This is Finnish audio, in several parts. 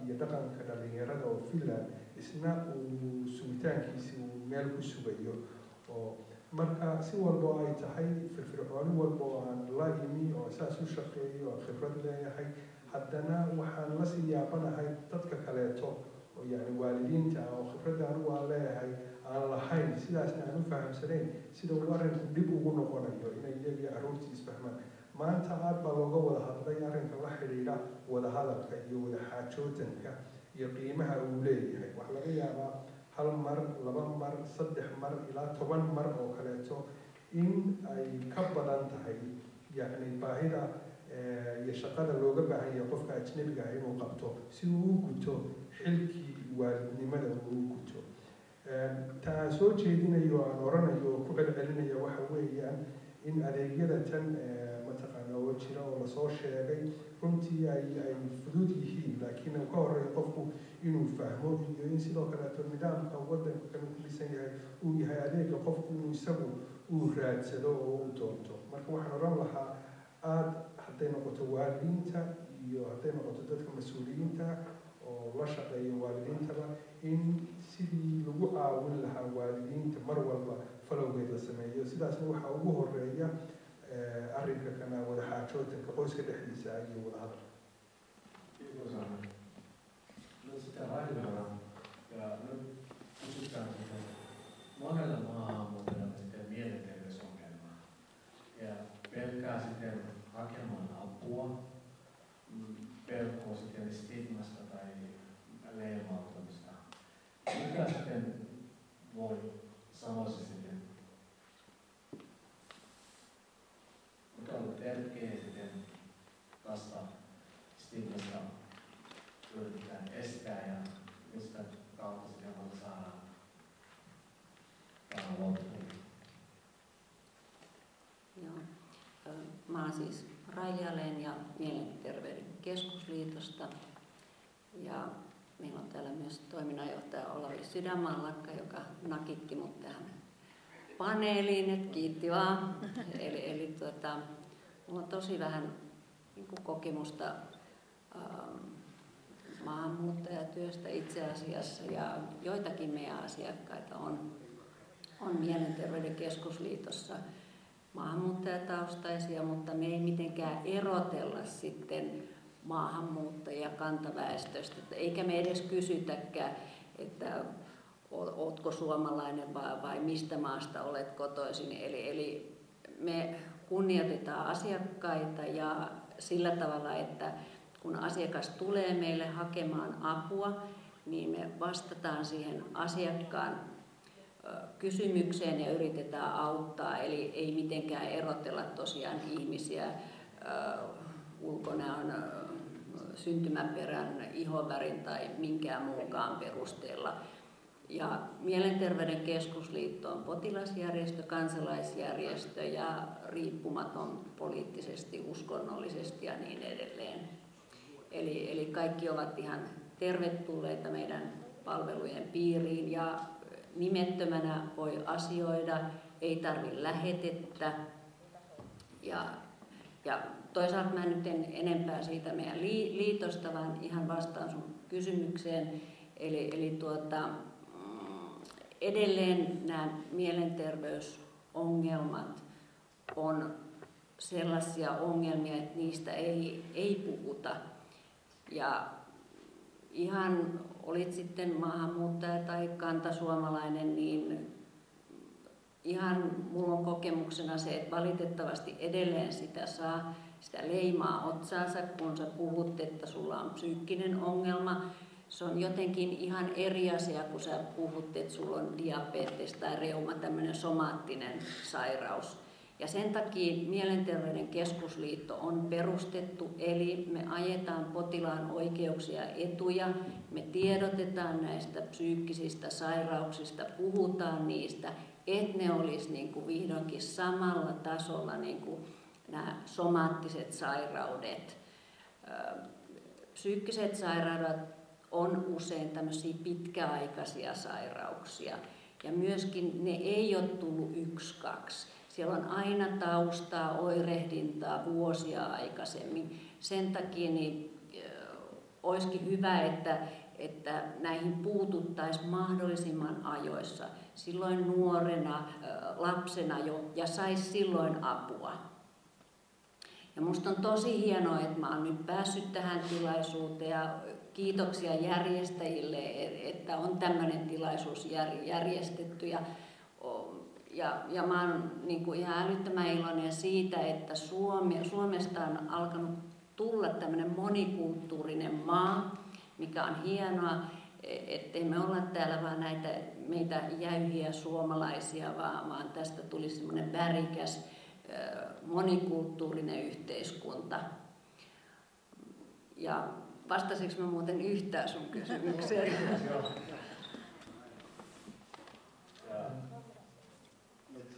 iyo dhaqanka dhalinyarada oo Finland isna uu sugitaankiisi uu meel ku sugayo oo marka si walba ay tahay firfircooni walba oo aan la imi oo saas u shaqeeyo oo khibrad leeyahay haddana waxaan la sii yaabanahay dadka kaleeto oo yani waalidiinta oo khibradda anigu aan leeyahay aan lahayn sidaasna aan u fahamsanayn sida uu arrinku dib ugu noqonayo inay iyagii carruurtii isfahmaan maanta aad baa looga wada hadlay arrinka la xidhiidha wada hadalka iyo wada xaajootanka iyo qiimaha uu leeyahay wax laga yaabaa 1 mar 2 mar 3 mar ilaa 10 mar oo kaleeto in ay ka badan tahay yani baahida iyo shaqada looga baahan yahay qofka ajnabiga ah inuu qabto si uu u guto xilkii waalidnimada uu u guto taa soo jeedinayo aan oranayo ku celcelinaya waxa weeyaan in adeegyada tan mataqaana oo jira oo lasoo sheegay runtii ay fudud yihiin laakiin uu ka horeeyo qofku inuu fahmo iyo in sidoo kaleeto nidaamka waddanka kan ku dhisan yahay uu yahay adeega qofku inuu isagu uu raadsado oo u doonto marka waxaan oran lahaa aad hadday noqoto waalidiinta iyo hadday noqoto dadka mas-uuliyiinta oo la shaqeeya waalidiintaba in sidii lagu caawin lahaa waalidiinta mar walba falowgeed la sameeyo sidaasna waxaa ugu horeeya arrinka kana wada xaajootanka qoyska dhexdiisa iyo wada hadal monella maahanmuuttajalla sitten mielenterveysongelmaa ja pelkää sitten hakemaan apua, pelkoa sitten stigmasta tai leimautumista. Mikä sitten voi sanoa sitten, mikä on tärkeää sitten tästä stigmasta yritetään estää ja mistä kautta sitten voi saada loppuun? Joo. Mä oon siis Raija-Leen ja Mielenterveyden keskusliitosta ja meillä on täällä myös toiminnanjohtaja Olavi Sydänmaanlakka, joka nakitti mut tähän paneeliin, että kiitti vaan. Eli mulla on tosi vähän kokemusta maahanmuuttajatyöstä itse asiassa ja joitakin meidän asiakkaita on Mielenterveyden keskusliitossa maahanmuuttajataustaisia, mutta me ei mitenkään erotella sitten maahanmuuttajia kantaväestöstä, eikä me edes kysytäkään, että ootko suomalainen vai mistä maasta olet kotoisin. Eli me kunnioitetaan asiakkaita ja sillä tavalla, että kun asiakas tulee meille hakemaan apua, niin me vastataan siihen asiakkaan kysymykseen ja yritetään auttaa, eli ei mitenkään erotella tosiaan ihmisiä ulkonäön, syntymäperän, ihonvärin tai minkään muunkaan perusteella. Ja Mielenterveyden keskusliitto on potilasjärjestö, kansalaisjärjestö ja riippumaton poliittisesti, uskonnollisesti ja niin edelleen. Eli kaikki ovat ihan tervetulleita meidän palvelujen piiriin ja nimettömänä voi asioida, ei tarvitse lähetettä. Ja toisaalta mä nyt en enempää siitä meidän liitosta, vaan ihan vastaan sun kysymykseen. Eli edelleen nämä mielenterveysongelmat on sellaisia ongelmia, että niistä ei puhuta. Ja ihan olit sitten maahanmuuttaja tai kantasuomalainen, niin ihan mulla on kokemuksena se, että valitettavasti edelleen sitä saa sitä leimaa otsaansa, kun sä puhut, että sulla on psyykkinen ongelma. Se on jotenkin ihan eri asia, kun sä puhut, että sulla on diabetes tai reuma, tämmöinen somaattinen sairaus. Ja sen takia Mielenterveyden keskusliitto on perustettu, eli me ajetaan potilaan oikeuksia ja etuja, me tiedotetaan näistä psyykkisistä sairauksista, puhutaan niistä, että ne olisi niin kuin vihdoinkin samalla tasolla niin kuin nämä somaattiset sairaudet. Psyykkiset sairaudet on usein tämmöisiä pitkäaikaisia sairauksia ja myöskin ne ei ole tullut 1-2. Siellä on aina taustaa, oirehdintaa vuosia aikaisemmin. Sen takia niin olisikin hyvä, että näihin puututtaisiin mahdollisimman ajoissa, silloin nuorena, lapsena jo, ja saisi silloin apua. Ja musta on tosi hienoa, että mä oon nyt päässyt tähän tilaisuuteen ja kiitoksia järjestäjille, että on tämmöinen tilaisuus järjestetty. Ja mä oon niin kuin ihan älyttömän iloinen siitä, että Suomesta on alkanut tulla tämmöinen monikulttuurinen maa, mikä on hienoa, ettei me olla täällä vaan meitä jäyhiä suomalaisia, vaan tästä tuli semmoinen värikäs, monikulttuurinen yhteiskunta. Ja vastasinko mä muuten yhtään sun kysymykseen?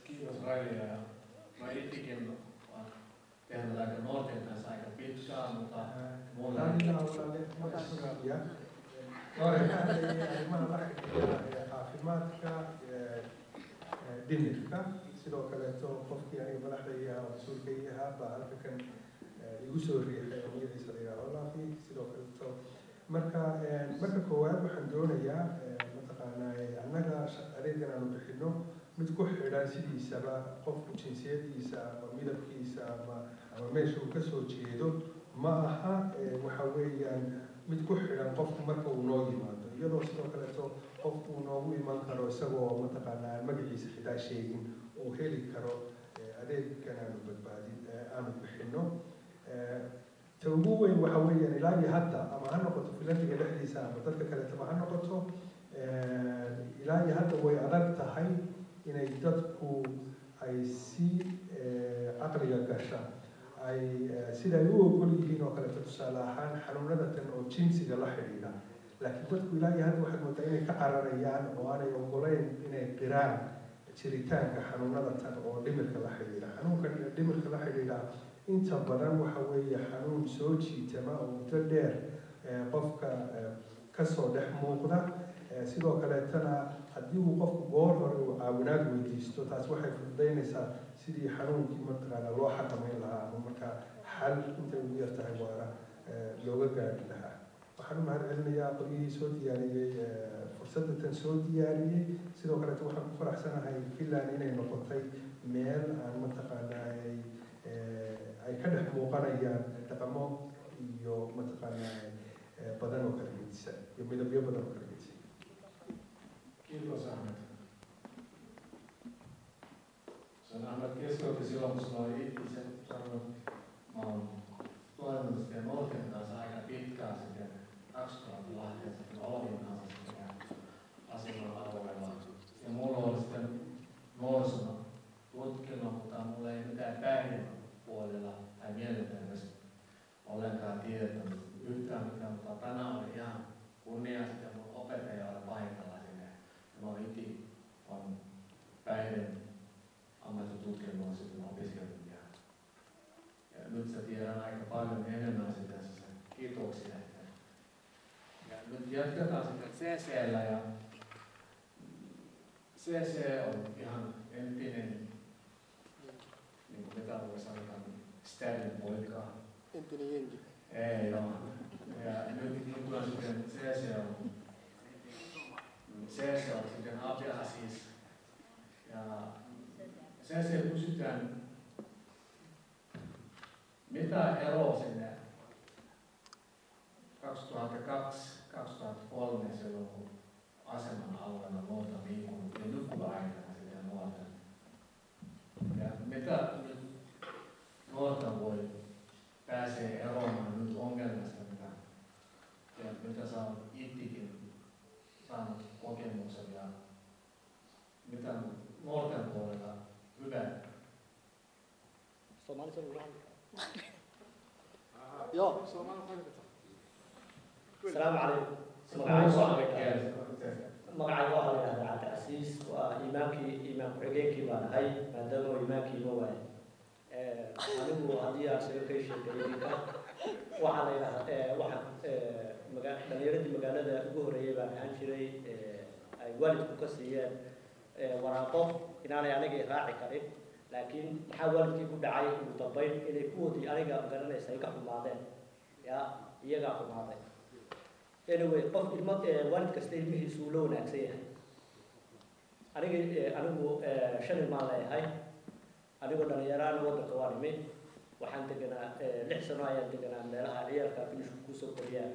Kiitos Raija. Mä itsekin olen tehnyt aika nuorten kanssa aika pitkään, mutta mulla on sidoo kaleeto qofkii aniga madaxdayga oo mas-uulkayga ahaa baa halkan igu soo riixay oo magaciisa la yidhaaho laafi sidoo kaleeto marka koowaad waxaan doonayaa mataqaanaa annaga adeegan aanu bixino mid ku xidhan sidiisaba qofku jinsiyadiisa ama midabkiisa ama meesha uu kasoo jeedo ma aha waxa weeyaan mid ku xidhan qofku marka uu noo yimaado iyadoo sidoo kaleeto qofku uu noogu iman karo isagoo mataqaanaa magaciisa xitaa sheegin uu heli karo adeegkan aanu badbaadin aanu bixino ta ugu weyn waxa weeyaan ilaa iyo hadda ama ha noqoto filantiga dhexdiisa ama dadka kaleetaba ha noqoto ilaa iyo hadda way adag tahay inay dadku ay si caqliga gasha ay sida ay u ogol yihiin oo kaleeto tusaale ahaan xanuunada tan oo jinsiga la xidhiidha laakiin dadku ilaa iyo hadda waxaad moodaa inay ka cararayaan oo aanay ogoleyn inay qiraan jiritaanka xanuunada tan oo dhimirka la xidhiidha xanuunka dhimirka la xidhiidha inta badan waxa weeye xanuun soo jiitama oo muddo dheer qofka kasoo dhex muuqda sidoo kaleetana haddii uu qofku goor hore uu caawinaad weydiisto taas waxay fududaynaysaa sidii xanuunkii mataqaana loo xakameyn lahaa ama markaa xal intay ugu yar tahay waara looga gaari lahaa waxaan u mahad celinayaa qolyihii soo diyaariyey fursadda tan soo diyaariyey sidoo kaleeto waxaan ku faraxsanahay finland inay noqotay meel aan mataqaanaa ay ka dhex muuqanayaan dhaqamo iyo mataqaanaa badan oo kala gedisan iyo midabyo badan oo kala gedisan Kiitos Ahmed. Se on Ahmed keskeltä silloin, kun sulla oli itse sanonut, mä oon toiminut sitten nuorten kanssa aika pitkään sitten 2000-lahjassa, kun Olavin kanssa sitten asunnon alueella. Ja mulla oli sitten nuorisona tutkinut, mutta mulla ei mitään päihdepuolella tai mielenterveys ollenkaan tiedettä yhtään mitään, mutta tänään oli ihan kunnia sitten mun opettaja oli paikalla sinne. Ja mä itse on päihden ammattitutkinnon sitten opiskellut. Ja nyt sä tiedän aika paljon enemmän sitä kiitoksia. Ja nyt jatketaan sitten CC:llä ja CC on ihan entinen, niin kuin mitä voi sanoa, Sterlin poika. Entinen jenki. Ei joo. Ja nyt nykyään sitten CC on sitten Abdelaziz. Ja CC kysytään, mitä eroa sinne 2002-2003 silloin, kun aseman alueella nuorta liikunut ja nykyaikana sitten nuorten. Ja mitä nyt nuorta voi pääsee eroamaan nyt ongelmasta, mitä sä oot itsekin saanut kokemuksen ja mitä nuorten puolella hyvä. Somali se on Joo, Somali on السلام عليكم. magacayga waxaa la yidhahdaa cabdicasiis waa imaamkii imaam ku-xigeenkii baan ahay maadaama imaamkii ma waaye anigu haddii aan saga ka sheekeeyinka waxaa la yidhahdaa dhalinyaradii magaalada ugu horreeyay baan ahaan jiray ay waalidku ka siiyeen waraaqo inaanay anigii raaci karin laakiin maxaa waalidkii ku dhacay ugu dambayn inay kuwoodii aniga garanaysa ay ka xumaadeen ya iyagaa xumaaday anyway qof ilmo waalid kasta ilmihiisu uu la wanaagsan yahay anigu 5 ilmaan leeyahay anigoo dhalinyaraan waddanka waan imi waxaan deganaa 6 sano ayaan deganaa meelaha ciyaalka finishku kusoo koriyaan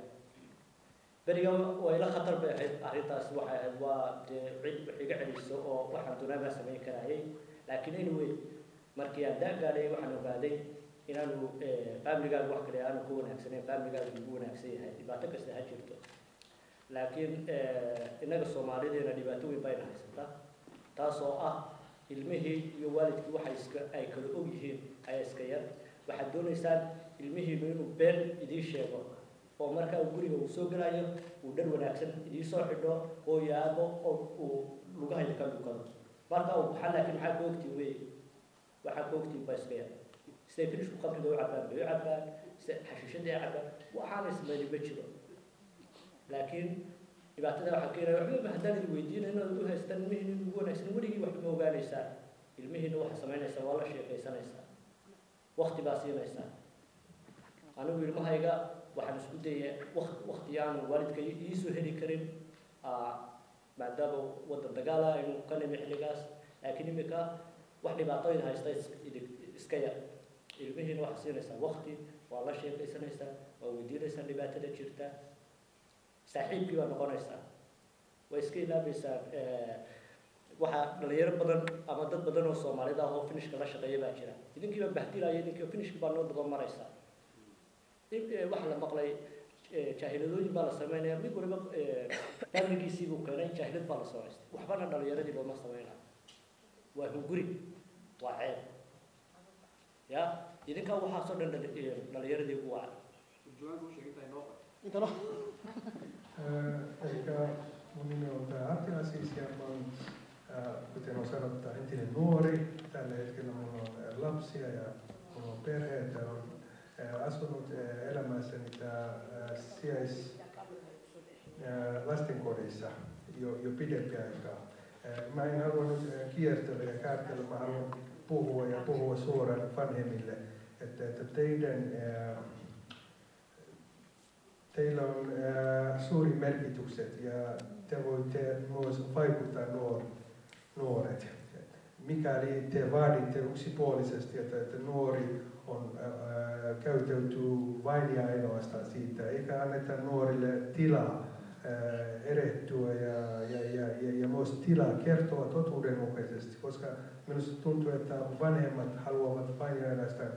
beriga way la khatar bay ahayd arrintaas waxay ahayd waa dee cid wax iga celiso oo waxaan doonaa samayn karayay laakiin anyway markii aan gaadhay waxaan ogaaday inaanu family-gaaga wax kale aanu ku wanaagsanayn family-gaaga ugu wanaagsan yahay dhibaato kasta ha jirto laakiin innaga Soomaaliyeedna dhibaato weyn bay haysataa taasoo ah ilmihii iyo waalidkii waxa ay kala og yihiin ay iska yar waxaad doonaysaan ilmihii inuu been idin sheego oo marka uu guriga uu soo galayo uu dhar wanaagsan idin soo xidho oo yaabo oo uu lugaha ka dhukado marka uu baxaa laakiin maxaa ku ogtii wey waxaa ku ogtii baa iska yar sidee finishku qabriga u cabaan xashiishada ay cabaan waxaan ismayni ma jiro laakiin dhibaatada waxa keenaya waxba haddaan idin weydiinay inaad u haystaan ilmihiina ugu wanaagsan weligii wax ma ogaanaysaa ilmihiina waxa samaynaysaa waa la sheekaysanaysaa waqti baa siinaysaa anigu ilmahayga waxaan isku dayay waqti aan waalidka iisoo heli karin maadaama waddan dagaala aynu ka nimi xilligaas laakiin imika wax dhibaatooyin haysta iska yar ilmihiina waxa siinaysaa waqti waa la sheekaysanaysaa waa weydiinaysaa dhibaatada jirta saaxiibkii baa noqonaysaa way iska ilaabaysaa waxaa dhalinyaro badan ama dad badan oo Soomaalida ah oo finishka la shaqeeya baa jira idinkiiba bahdilaya idinkiiba finishka baa noo daba maraysaa waxa la maqlay jaahiladooyin baa la sameynaya mid waliba family-giisii buu keenay jaahilad baa la samaystay waxbana dhalinyaradii looma sameynaa waa hunguri waa ceeb ya idinka waxaa soo dhan dhalinyaradii ugu wacan Eikä mun nimi on Atila siis ja mä oon, kuten on sanottu, entinen nuori. Tällä hetkellä mulla on lapsia ja mulla on perheitä. Olen asunut elämässäni lastenkodissa jo pidempi aikaa. Mä en halua nyt kiertellä ja kärtellä, mä haluan puhua suoraan vanhemmille, että teillä on suuri merkitykset ja te voitte myös vaikuttaa nuoret. Mikäli te vaaditte yksipuolisesti, että nuori käytäytyy vain ja ainoastaan siitä, eikä anneta nuorille tilaa erehtyä ja myös tilaa kertoa totuudenmukaisesti, koska minusta tuntuu, että vanhemmat haluavat vain ja ainoastaan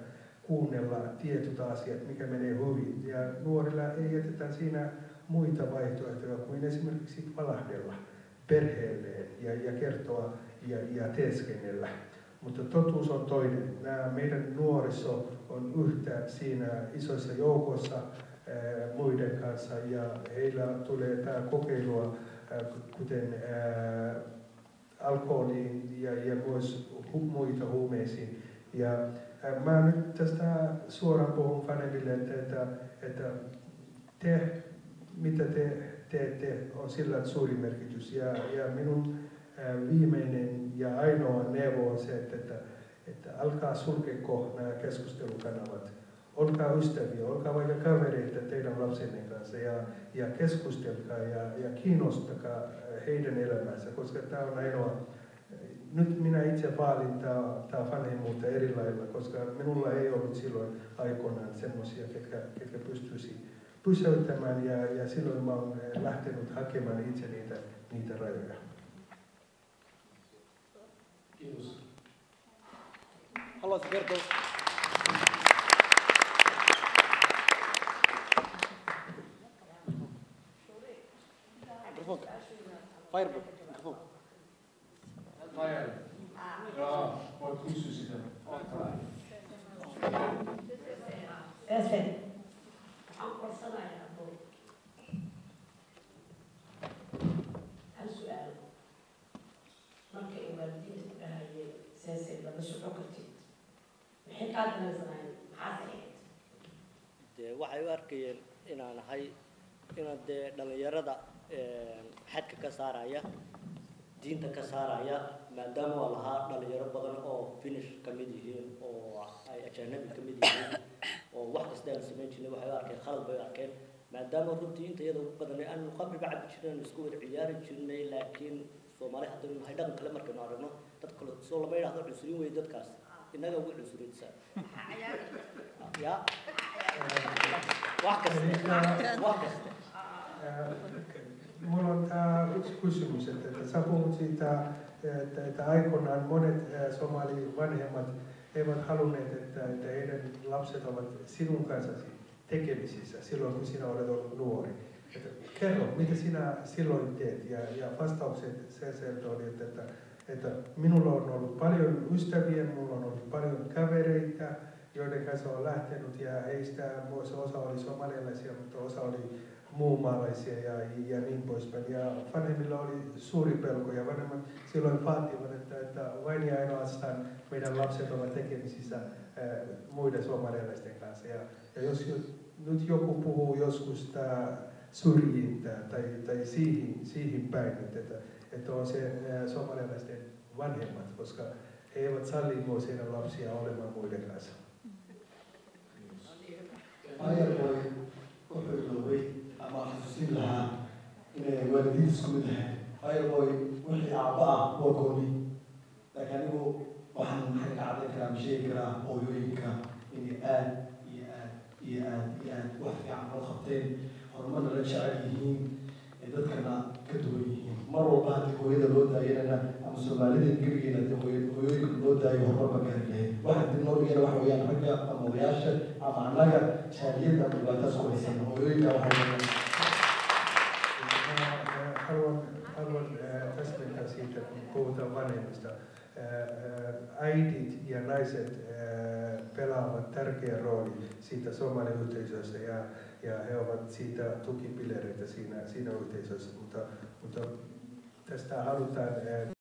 kuunnella tietyt asiat, mikä menee hyvin. Ja nuorilla ei jätetä siinä muita vaihtoehtoja kuin esimerkiksi valahdella perheelleen ja kertoa ja teeskennellä. Mutta totuus on toinen. Nämä meidän nuoriso on yhtä siinä isoissa joukossa muiden kanssa ja heillä tulee tämä kokeilua kuten alkoholiin ja myös muita huumeisiin. Ja mä nyt tästä suoraan puhun vanhemmille, että mitä te teette on sillä suuri merkitys. Ja minun viimeinen ja ainoa neuvo on se, että alkaa sulkeko nämä keskustelukanavat. Olkaa ystäviä, olkaa vaikka kavereita teidän lapsenne kanssa ja keskustelkaa ja kiinnostakaa heidän elämänsä, koska tämä on ainoa. Nyt minä itse vaalin tämä vanhemmuutta eri lailla, koska minulla ei ollut silloin aikoinaan semmoisia, ketkä pystyisi pysäyttämään ja silloin mä oon lähtenyt hakemaan itse niitä rajoja. Kiitos. Haluaisin kertoa. Firebird. Fire. Joo, voit kysyä sitä. Perfect. Onko sanoja tullut? Hal su'aal. Marka ay waalidiinta ku dhahayeen seesay lama socon kartid. Maxay qaadanaysanayeen? Maxaa saxeed? dee waxay u arkayeen inaan ahay inaan dee dhalinyarada xadka ka saaraya diinta ka saaraya maadaama waa lahaa dhalinyaro badan oo finish ka mid yihiin oo ay ajaanabi ka mid yihiin oo wax kasta aan samayn jirnay waxay u arkeen khalad bay u arkeen maadaama runtii inta iyada ugu badan aanu qabri bacab jireen isku wada ciyaari jirnay laakiin Soomaali haddii nahay dhaqan kale markaynu aragno dad kale soo lama yiraahdo cusrin way dadkaas inaga ugu cusrinaysa ya wax kasta mulla on tämä yksi kysymys, että sä puhut siitä, että aikoinaan monet somali vanhemmat eivät halunneet, että heidän lapset ovat sinun kanssasi tekemisissä silloin, kun sinä olet ollut nuori. Että kerro, mitä sinä silloin teet? Ja vastaukset se oli, että minulla on ollut paljon ystäviä, mulla on ollut paljon kavereita, joiden kanssa olen lähtenyt, ja heistä osa oli somalialaisia, mutta osa oli muunmaalaisia ja niin poispäin. Ja vanhemmilla oli suuri pelko, ja vanhemmat silloin vaativat, että vain ja ainoastaan meidän lapset ovat tekemisissä muiden somalialaisten kanssa. Ja jos nyt joku puhuu joskus syrjintää tai siihen päin, että on se somalialaisten vanhemmat, koska he eivät salli myös heidän lapsia olemaan muiden kanssa. Ayarboy wuxuu joogay ama xasuusin lahaa inay waalidiintisku mid ahayn. Ayarboy wixii aabba ah waa gooni. Laakiin anigu waxaan maxay ka caddayn karaa ma sheegi karaa hooyooyinka inay aad wax fiican loo qabteen, horumarna la jecel yihiin, ee dadkana ka duwan yihiin. Mar walba haddii hooyada loo daayana ama Soomaalida gebigeena haddii hooyooyinka loo daayo horumar ma gaari lahayn. Waxa dib loo dhigana waxa weeyaan ragga ama odayaasha ama annaga jaaliyadda ama dhibaataas ku haysan hooyooyinka waxay haluan täsmentää siitä, kun puhutaan vanhemmista. Äidit ja naiset pelaavat tärkeän roolin siitä somaliyhteisössä ja he ovat siitä tukipilareita siinä yhteisössä, mutta tästä halutaan